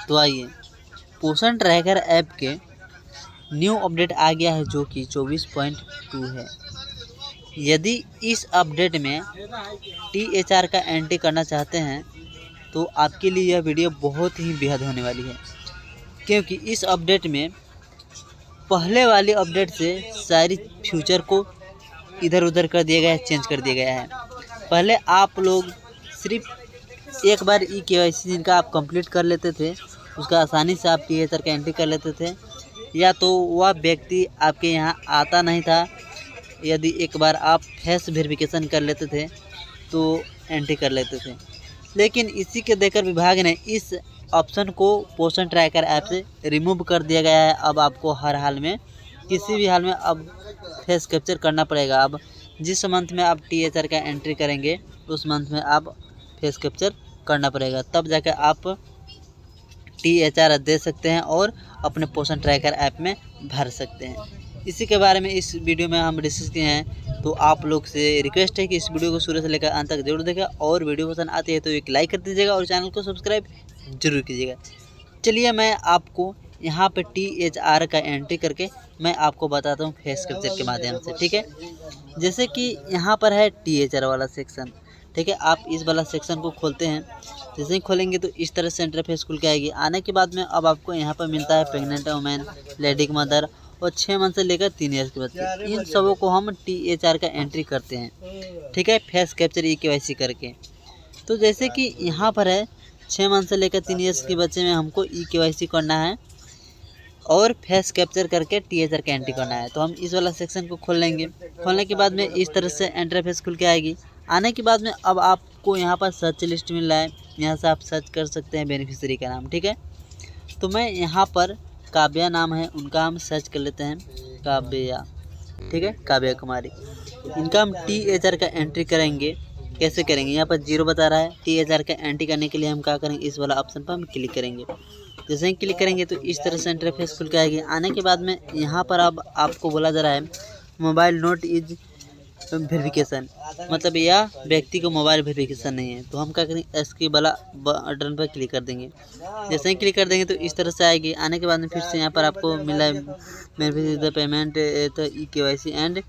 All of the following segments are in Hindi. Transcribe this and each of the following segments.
तो आइए, पोषण ट्रैकर ऐप के न्यू अपडेट आ गया है जो कि 24.2 है। यदि इस अपडेट में THR का एंट्री करना चाहते हैं तो आपके लिए यह वीडियो बहुत ही बेहद होने वाली है, क्योंकि इस अपडेट में पहले वाली अपडेट से सारी फ्यूचर को इधर उधर कर दिया गया है, चेंज कर दिया गया है। पहले आप लोग सिर्फ एक बार KYC जिनका आप कंप्लीट कर लेते थे, उसका आसानी से आप THR का एंट्री कर लेते थे, या तो वह व्यक्ति आपके यहाँ आता नहीं था। यदि एक बार आप फेस वेरिफिकेशन कर लेते थे तो एंट्री कर लेते थे, लेकिन इसी के देखकर विभाग ने इस ऑप्शन को पोषण ट्रैकर ऐप से रिमूव कर दिया गया है। अब आपको हर हाल में, किसी भी हाल में अब फेस कैप्चर करना पड़ेगा। अब जिस मंथ में आप THR का एंट्री करेंगे उस मंथ में आप फेस कैप्चर करना पड़ेगा, तब जाकर आप THR दे सकते हैं और अपने पोषण ट्रैकर ऐप में भर सकते हैं। इसी के बारे में इस वीडियो में हम डिस्कस किए हैं, तो आप लोग से रिक्वेस्ट है कि इस वीडियो को शुरू से लेकर अंत तक जरूर देखें, और वीडियो पसंद आती है तो एक लाइक कर दीजिएगा और चैनल को सब्सक्राइब जरूर कीजिएगा। चलिए मैं आपको यहाँ पे THR का एंट्री करके मैं आपको बताता हूँ फेस कैप्चर के माध्यम से, ठीक है। जैसे कि यहाँ पर है THR वाला सेक्शन, ठीक है। आप इस वाला सेक्शन को खोलते हैं, जैसे ही खोलेंगे तो इस तरह से इंटरफेस खुल के आएगी। आने के बाद में अब आपको यहाँ पर मिलता है प्रेग्नेंट वुमेन, लेडी मदर और 6 मंथ से लेकर 3 ईयर्स के बच्चे, इन सबों को हम THR का एंट्री करते हैं, ठीक है, फेस कैप्चर KYC करके। तो जैसे कि यहाँ पर है 6 मंथ से लेकर 3 ईयर्स के बच्चे में हमको KYC करना है और फेस कैप्चर करके THR का एंट्री करना है। तो हम इस वाला सेक्शन को खोल लेंगे। खोलने के बाद में इस तरह से इंटरफेस खुल के आएगी। आने के बाद में अब आपको यहाँ पर सर्च लिस्ट मिल रहा है, यहाँ से आप सर्च कर सकते हैं बेनिफिशियरी का नाम, ठीक है। तो मैं यहाँ पर काव्या नाम है उनका हम सर्च कर लेते हैं, काव्या, ठीक है, काव्या कुमारी। इनका हम THR का एंट्री करेंगे। कैसे करेंगे, यहाँ पर 0 बता रहा है। THR का एंट्री करने के लिए हम क्या करेंगे, इस वाला ऑप्शन पर हम क्लिक करेंगे। जैसे ही क्लिक करेंगे तो इस तरह से इंटरफेस खुल के आएगी। आने के बाद में यहाँ पर अब आपको बोला जा रहा है मोबाइल नोट इज वेरिफिकेशन, मतलब यह व्यक्ति को मोबाइल वेरिफिकेशन नहीं है। तो हम क्या करेंगे, इसके वाला बटन पर क्लिक कर देंगे। जैसे ही क्लिक कर देंगे तो इस तरह से आएगी। आने के बाद में फिर से यहाँ पर आपको मिला है वेरीफाई द पेमेंट तो KYC एंड,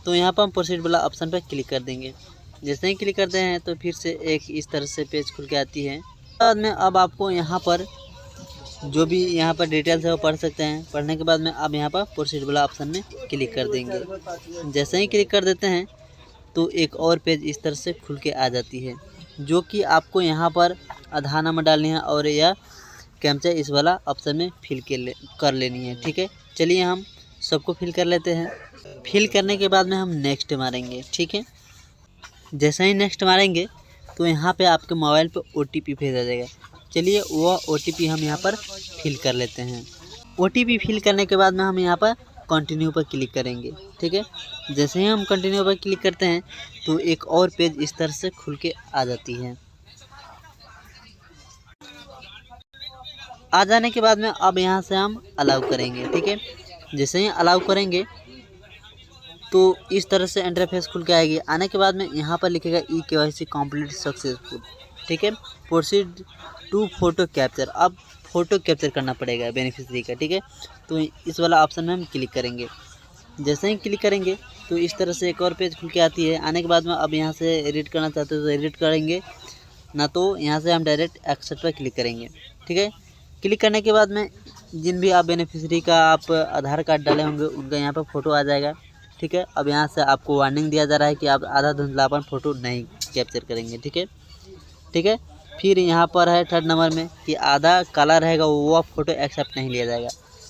तो यहाँ पर हम प्रोसीड वाला ऑप्शन पर क्लिक कर देंगे। जैसे ही क्लिक करते हैं तो फिर से एक इस तरह से पेज खुल के आती है। बाद में अब आपको यहाँ पर जो भी यहाँ पर डिटेल्स है वो पढ़ सकते हैं। पढ़ने के बाद में अब यहाँ पर प्रोसीड वाला ऑप्शन में क्लिक कर देंगे। जैसे ही क्लिक कर देते हैं तो एक और पेज इस तरह से खुल के आ जाती है, जो कि आपको यहाँ पर आधार नंबर डालनी है और यह कैप्चा इस वाला ऑप्शन में फिल कर लेनी है, ठीक है। चलिए हम सबको फिल कर लेते हैं। फिल करने के बाद में हम नेक्स्ट मारेंगे, ठीक है। जैसे ही नेक्स्ट मारेंगे तो यहाँ पे आपके मोबाइल पे OTP भेजा जाएगा। चलिए वो OTP हम यहाँ पर फिल कर लेते हैं। OTP फिल करने के बाद में हम यहाँ पर कंटिन्यू पर क्लिक करेंगे, ठीक है। जैसे ही हम कंटिन्यू पर क्लिक करते हैं तो एक और पेज इस तरह से खुल के आ जाती है। आ जाने के बाद में अब यहाँ से हम अलाउ करेंगे, ठीक है। जैसे ही अलाउ करेंगे तो इस तरह से इंटरफेस खुल के आएगी। आने के बाद में यहाँ पर लिखेगा KYC कंप्लीट सक्सेसफुल, ठीक है, प्रोसीड टू फोटो कैप्चर। अब फ़ोटो कैप्चर करना पड़ेगा बेनिफिशियरी का, ठीक है। तो इस वाला ऑप्शन में हम क्लिक करेंगे। जैसे ही क्लिक करेंगे तो इस तरह से एक और पेज खुल के आती है। आने के बाद में अब यहाँ से एडिट करना चाहते हो तो एडिट करेंगे, ना तो यहाँ से हम डायरेक्ट एक्सेप्ट पर क्लिक करेंगे, ठीक है। क्लिक करने के बाद में जिन भी आप बेनिफिशियरी का आप आधार कार्ड डाले होंगे उनका यहाँ पर फ़ोटो आ जाएगा, ठीक है। अब यहाँ से आपको वार्निंग दिया जा रहा है कि आप आधा धुंधलापन फ़ोटो नहीं कैप्चर करेंगे, ठीक है, ठीक है। फिर यहाँ पर है 3rd नंबर में कि आधा काला रहेगा वो फ़ोटो एक्सेप्ट नहीं लिया जाएगा।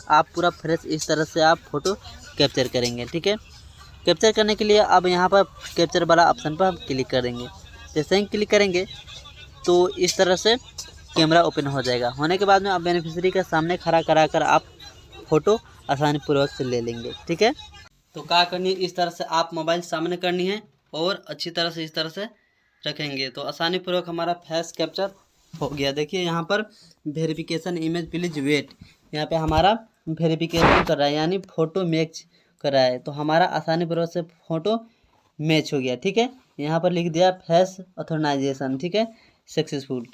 आप पूरा फ्रेश इस तरह से आप फ़ोटो कैप्चर करेंगे, ठीक है। कैप्चर करने के लिए अब यहाँ पर कैप्चर वाला ऑप्शन पर हम क्लिक कर देंगे। जैसे ही क्लिक करेंगे तो इस तरह से कैमरा ओपन हो जाएगा। होने के बाद में आप बेनिफिशियरी के सामने खड़ा करा कर आप फ़ोटो आसानी पूर्वक से ले लेंगे, ठीक है। तो क्या करनी है, इस तरह से आप मोबाइल सामने करनी है और अच्छी तरह से इस तरह से रखेंगे तो आसानी पूर्वक हमारा फेस कैप्चर हो गया। देखिए यहाँ पर वेरिफिकेशन इमेज प्लीज वेट, यहाँ पे हमारा वेरिफिकेशन कर रहा है, यानी फ़ोटो मैच कर रहा है। तो हमारा आसानी पूर्वक से फ़ोटो मैच हो गया, ठीक है। यहाँ पर लिख दिया फेस ऑथराइजेशन, ठीक है, सक्सेसफुल।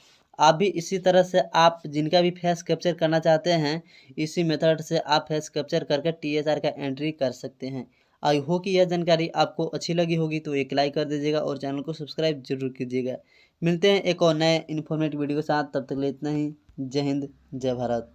आप भी इसी तरह से आप जिनका भी फेस कैप्चर करना चाहते हैं, इसी मेथड से आप फेस कैप्चर करके THR का एंट्री कर सकते हैं। आई होप कि यह जानकारी आपको अच्छी लगी होगी, तो एक लाइक कर दीजिएगा और चैनल को सब्सक्राइब जरूर कीजिएगा। मिलते हैं एक और नए इन्फॉर्मेटिव वीडियो के साथ, तब तक के लिए इतना ही। जय हिंद, जय भारत।